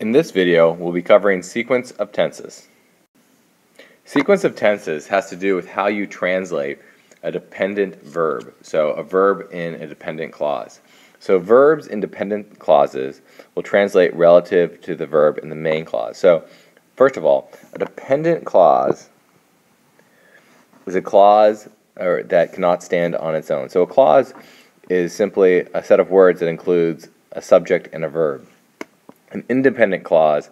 In this video, we'll be covering sequence of tenses. Sequence of tenses has to do with how you translate a dependent verb, so a verb in a dependent clause. So verbs in dependent clauses will translate relative to the verb in the main clause. So first of all, a dependent clause is a clause that cannot stand on its own. So a clause is simply a set of words that includes a subject and a verb. An independent clause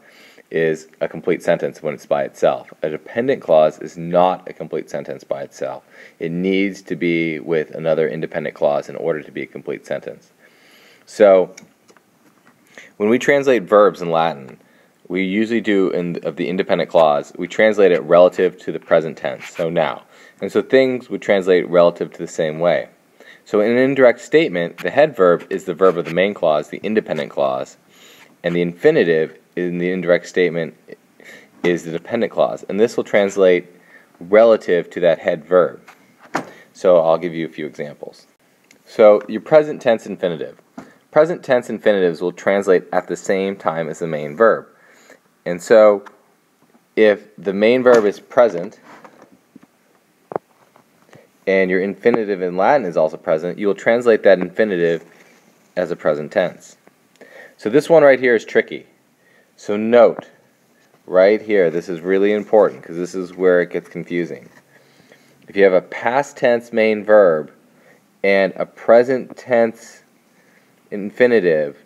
is a complete sentence when it's by itself. A dependent clause is not a complete sentence by itself. It needs to be with another independent clause in order to be a complete sentence. So when we translate verbs in Latin, we usually do of the independent clause, we translate it relative to the present tense, so now. And so things would translate relative to the same way. So in an indirect statement, the head verb is the verb of the main clause, the independent clause, and the infinitive in the indirect statement is the dependent clause. And this will translate relative to that head verb. So I'll give you a few examples. So your present tense infinitive. Present tense infinitives will translate at the same time as the main verb. And so if the main verb is present and your infinitive in Latin is also present, you will translate that infinitive as a present tense. So this one right here is tricky. So note, right here, this is really important because this is where it gets confusing. If you have a past tense main verb and a present tense infinitive,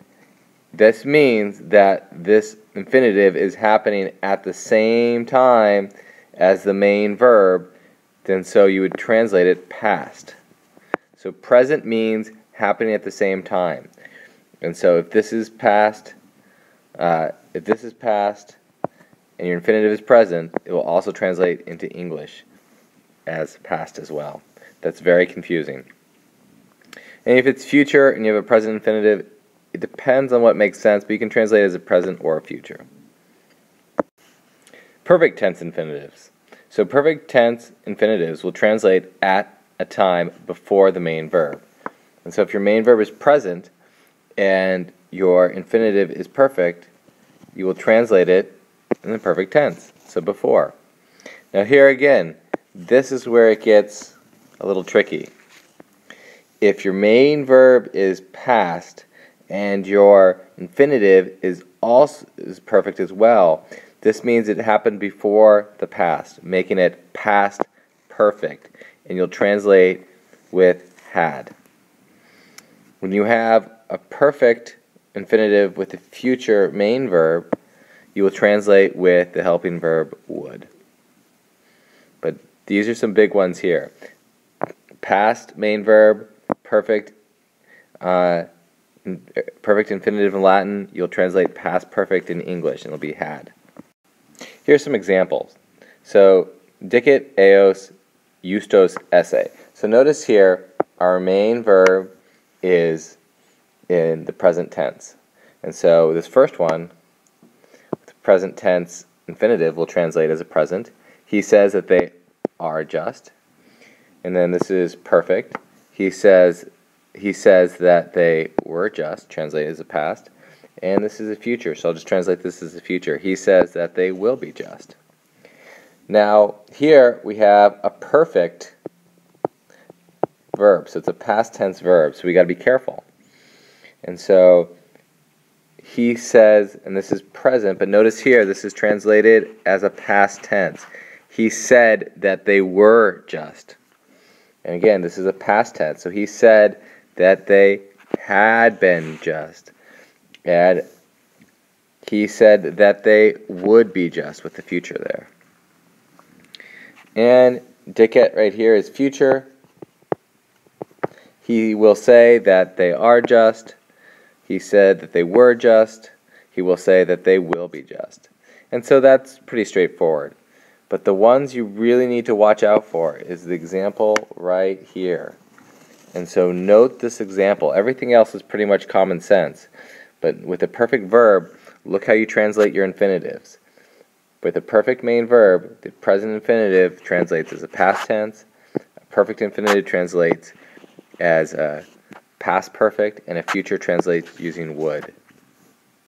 this means that this infinitive is happening at the same time as the main verb, then so you would translate it past. So present means happening at the same time. And so if this is past, and your infinitive is present, it will also translate into English as past as well. That's very confusing. And if it's future and you have a present infinitive, it depends on what makes sense, but you can translate it as a present or a future. Perfect tense infinitives. So perfect tense infinitives will translate at a time before the main verb. And so if your main verb is present and your infinitive is perfect, you will translate it in the perfect tense, so before. Now here again, this is where it gets a little tricky. If your main verb is past and your infinitive is perfect as well, this means it happened before the past, making it past perfect, and you'll translate with had. When you have a perfect infinitive with a future main verb, you will translate with the helping verb would. But these are some big ones here. Past main verb, perfect infinitive in Latin, you'll translate past perfect in English, and it'll be had. Here's some examples. So, dicit, eos, justos, esse. So notice here, our main verb is in the present tense. And so this first one, the present tense infinitive, will translate as a present. He says that they are just. And then this is perfect. He says that they were just, translated as a past. And this is a future, so I'll just translate this as a future. He says that they will be just. Now, here we have a perfect verb, so it's a past tense verb, so we got to be careful. And so he says, and this is present, but notice here this is translated as a past tense. He said that they were just. And again, this is a past tense, so he said that they had been just. And he said that they would be just with the future there. And dicit right here is future. He will say that they are just. He said that they were just. He will say that they will be just. And so that's pretty straightforward. But the ones you really need to watch out for is the example right here. And so note this example. Everything else is pretty much common sense. But with a perfect verb, look how you translate your infinitives. With a perfect main verb, the present infinitive translates as a past tense. A perfect infinitive translates as a past perfect, and a future translates using would.